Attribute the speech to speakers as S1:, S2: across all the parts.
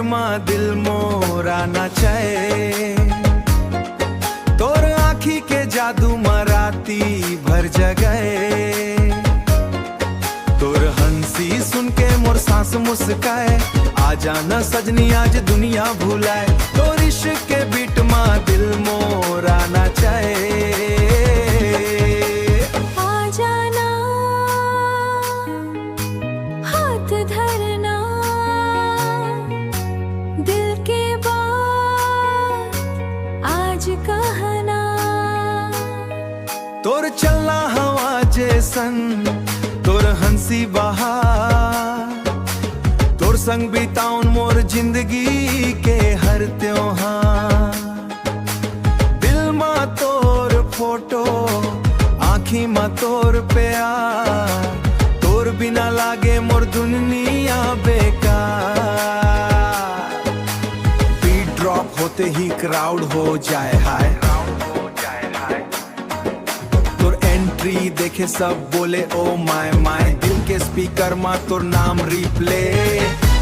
S1: मा दिल मोरा नाचे। तोर आँखी के जादू मराती भर जगए। तोर हंसी सुन के मोर सांस मुस्काए। आ जाना सजनी आज दुनिया भुलाए। तोर इश्क के बीट मा दिल मोरा नाचे।
S2: धरना दिल के बात आज कहना।
S1: तोर चलना हवा जैसन तोर हंसी बहार। तोर संग बिताउन मोर जिंदगी के हर त्योहार। दिल मा तोर फोटो आँखी मा तोर प्यार। तोर बिना लागे मोर दुनिया बेकार। बीट ड्रॉप होते ही क्राउड हो जाए हाय। तोर एंट्री देखे सब बोले ओ माय माय। दिल के स्पीकर मा तोर नाम रिप्ले।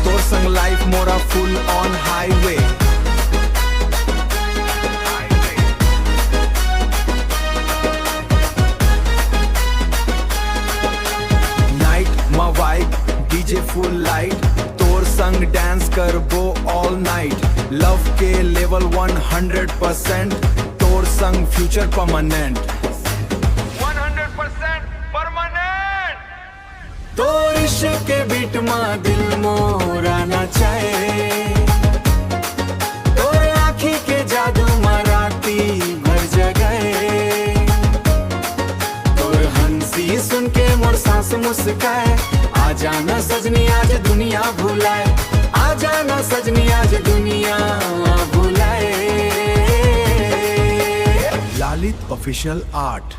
S1: तोर संग लाइफ मोरा full on highway. Vibe DJ full light. तोर संग डांस करबो ऑल नाइट। लव के लेवल 100%। तोर संग फ्यूचर परमानेंट। 100% परमानेंट। तोर इश्क के बीट मा दिल मोरा नाचे। तोर आँखी के जादू मराती भर जगए। तोर हंसी सुन के मोर सांस मुस्काए। आ जाना सजनी आज दुनिया भुलाए। आ जाना सजनी आज दुनिया भुलाए। Lalit official art.